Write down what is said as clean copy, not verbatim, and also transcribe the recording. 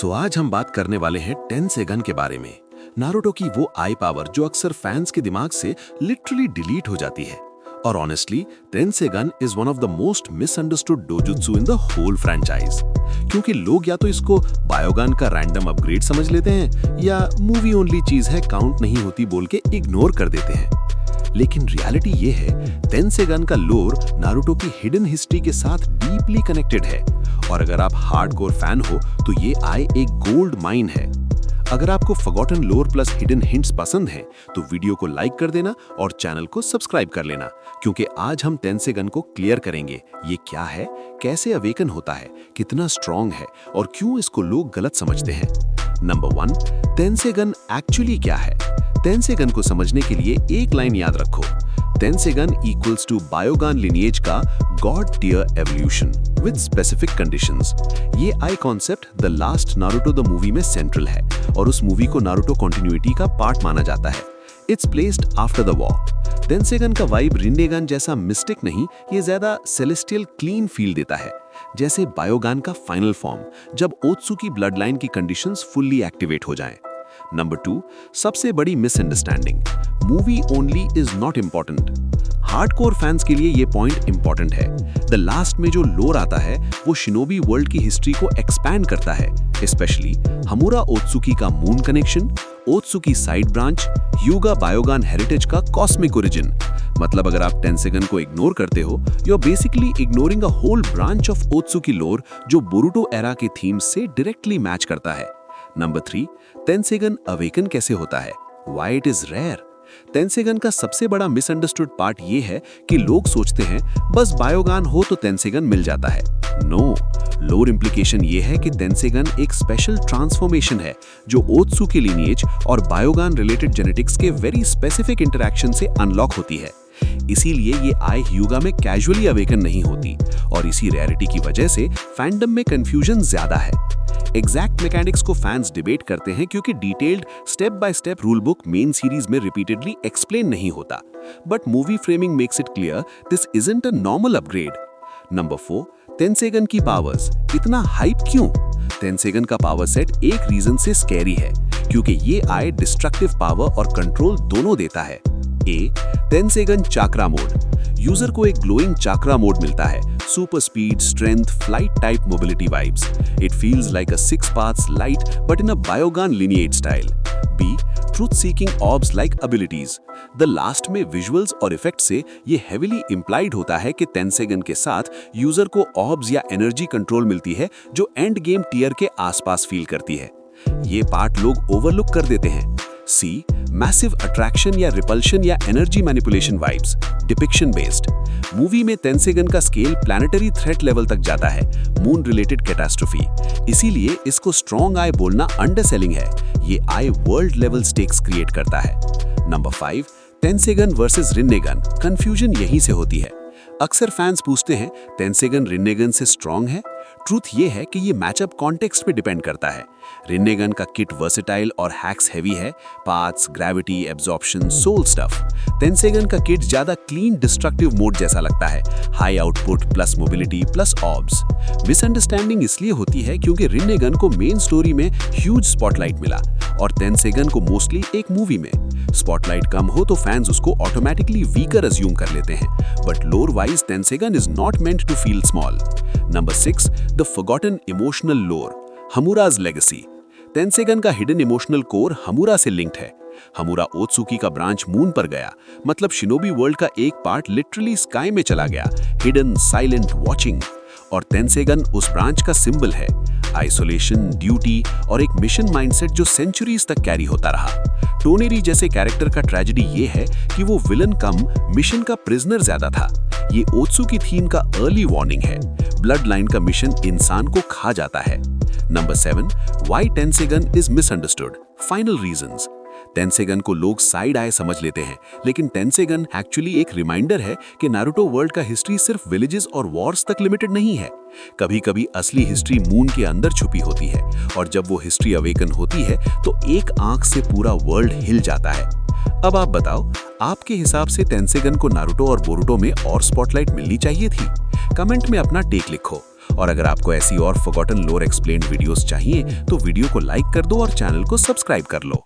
आज हम बात करने वाले हैं टेंसेगन के बारे में। नारुतो की वो आई पावर जो अक्सर फैंस के दिमाग से लिटरली डिलीट हो जाती है। और honestly Tenseigan is one of the most misunderstood dojutsu in the whole franchise, क्योंकि लोग या तो इसको बायोगन का रैंडम अपग्रेड समझ लेते हैं या मूवी ओनली चीज है, काउंट नहीं होती बोल के इग्नोर कर देते हैं। लेकिन रियलिटी ये है, टेंसेगन का लोर नारुतो की हिडन हिस्ट्री के साथ डीपली कनेक्टेड है। और अगर आप हार्डकोर फैन हो तो ये आई एक गोल्ड माइन है। अगर आपको फॉरगॉटन लोर प्लस हिडन हिंट्स पसंद हैं तो वीडियो को लाइक कर देना और चैनल को सब्सक्राइब कर लेना, क्योंकि आज हम टेंसेगन को क्लियर करेंगे। ये क्या है, कैसे अवेकन होता है, कितना स्ट्रॉन्ग है और क्यों इसको लोग गलत समझते हैं। नंबर 1, टेंसेगन एक्चुअली क्या है। टेंसेगन को समझने के लिए एक लाइन याद रखो, Tenseigan equals to Byakugan lineage का god tier evolution with specific conditions. ये आई concept The Last Naruto the Movie में सेंट्रल है और उस मूवी को नारुतो कंटिन्यूटी का पार्ट माना जाता है। It's placed after the war. Tenseigan का वाइब रिन्नेगन जैसा मिस्टिक नहीं, ये ज्यादा सेलेस्टियल क्लीन फील देता है, जैसे बायोगन का फाइनल फॉर्म जब ओत्सुकी ब्लड लाइन की कंडीशंस फुल्ली एक्टिवेट हो जाएं। नंबर 2, सबसे बड़ी misunderstanding, movie only is not important. Hardcore fans के लिए ये पॉइंट इंपॉर्टेंट है। द लास्ट में जो लोर आता है वो शिनोबी वर्ल्ड की हिस्ट्री को एक्सपैंड करता है, स्पेशली हमुरा ओत्सुकी का moon connection, Otsuki side branch, Hyuga Byakugan heritage का कॉस्मिक ओरिजिन। मतलब अगर आप टेंसेगन को इग्नोर करते हो, you are basically ignoring a whole branch of Otsuki lore जो बोरुटो एरा के थीम से डायरेक्टली मैच करता है। नंबर 3, टेंसेगन अवेकन कैसे होता है, why it is rare. Tenseigan का सबसे बड़ा मिसअंडरस्टूड पार्ट ये है कि लोग सोचते हैं बस बायोगन हो तो टेंसेगन मिल जाता है। नो, लोर इम्प्लीकेशन ये है कि टेंसेगन एक स्पेशल ट्रांसफॉर्मेशन है जो ओत्सुकी लिनिएज और बायोगन रिलेटेड जेनेटिक्स के वेरी स्पेसिफिक इंटरैक्शन से अनलॉक होती है। इसीलिए ये आई ह्यूगा में कैजुअली अवेकन नहीं होती और इसी रेयरिटी की वजह से फैंडम में कंफ्यूजन ज्यादा है। एग्जैक्ट मैकेनिक्स को फैंस डिबेट करते हैं क्योंकि detailed step by step rule book main series में रिपीटेडली एक्सप्लेन नहीं होता, but movie framing makes it clear this isn't a normal upgrade. Number 4, टेंसेगन की पावर्स, इतना हाइप क्यों। टेंसेगन का पावर सेट एक रीजन से स्कैरी है, क्योंकि ये आई डिस्ट्रक्टिव पावर और कंट्रोल दोनों देता है। ए, टेंसेगन चाक्रा मोड, यूजर को एक ग्लोइंग चाक्रा मोड मिलता है, super speed, strength, flight type mobility vibes. It feels like a 6 paths lite but in a Byakugan lineage style. B, truth seeking orbs like abilities. The Last में visuals और effect से ये heavily implied होता है कि टेंसेगन के साथ user को ऑब्स या एनर्जी कंट्रोल मिलती है जो एंड गेम टियर के आसपास फील करती है। ये पार्ट लोग ओवरलुक कर देते हैं। सी, मैसिव अट्रैक्शन या रिपल्शन या energy manipulation vibes, depiction based. Movie में टेंसेगन का स्केल प्लैनेटरी थ्रेट लेवल तक जाता है, मून रिलेटेड कैटास्ट्रोफी। इसीलिए इसको स्ट्रॉन्ग आई बोलना अंडरसेलिंग है। ये आई वर्ल्ड लेवल स्टेक्स क्रिएट करता है। नंबर 5, टेंसेगन वर्सेस रिन्नेगन, कंफ्यूजन यहीं से होती है। अक्सर फैंस पूछते हैं टेंसेगन रिन्नेगन से स्ट्रॉन्ग है। ट्रूथ ये है कि ये मैचअप कॉन्टेक्स्ट पे डिपेंड करता है। रिन्नेगन का किट वर्सेटाइल और हैक्स हेवी है, paths, gravity, absorption, soul stuff. Tenseigan का किट ज्यादा क्लीन डिस्ट्रक्टिव मोड जैसा लगता है, high output plus mobility plus orbs. Misunderstanding इसलिए होती है क्योंकि रिन्नेगन को मेन स्टोरी में ह्यूज स्पॉटलाइट मिला और टेंसेगन को मोस्टली एक मूवी में। स्पॉटलाइट कम हो तो फैंस उसको ऑटोमेटिकली वीकर अज्यूम कर लेते हैं, but lore wise Tenseigan is not meant to feel small. Number 6, the forgotten emotional lore, Hamura's legacy. टेंसेगन का हिडन इमोशनल कोर हमूरा से लिंक्ड है। हमूरा ओत्सुकी का ब्रांच मून पर गया, मतलब शिनोबी वर्ल्ड का एक पार्ट लिटरली स्काई में चला गया, हिडन, साइलेंट, वॉचिंग। और टेंसेगन उस ब्रांच का सिंबल है, आइसोलेशन, ड्यूटी और एक मिशन माइंडसेट जो सेंचुरीज तक कैरी होता रहा। टोनेरी जैसे कैरेक्टर का ट्रेजेडी ये है कि वो विलन कम मिशन का प्रिजनर ज्यादा था। ये ओत्सुकी थीम का अर्ली वार्निंग है, ब्लड लाइन का मिशन इंसान को खा जाता है। Number 7, why Tenseigan is misunderstood, final reasons. Tenseigan को लोग साइड आए समझ लेते हैं, लेकिन टेंसेगन एक्चुअली एक रिमाइंडर है कि नारुतो वर्ल्ड का हिस्ट्री सिर्फ विलेजेस और वॉर्स तक लिमिटेड नहीं है। कभी कभी असली हिस्ट्री मून के अंदर छुपी होती है और जब वो हिस्ट्री अवेकन होती है तो एक आंख से पूरा वर्ल्ड हिल जाता है। अब आप बताओ, आपके हिसाब से टेंसेगन को नारुतो और बोरुटो में और स्पॉटलाइट मिलनी चाहिए थी? कमेंट में अपना टेक लिखो और अगर आपको ऐसी और फॉरगॉटन लोर एक्सप्लेन्ड वीडियोस चाहिए तो वीडियो को लाइक कर दो और चैनल को सब्सक्राइब कर लो।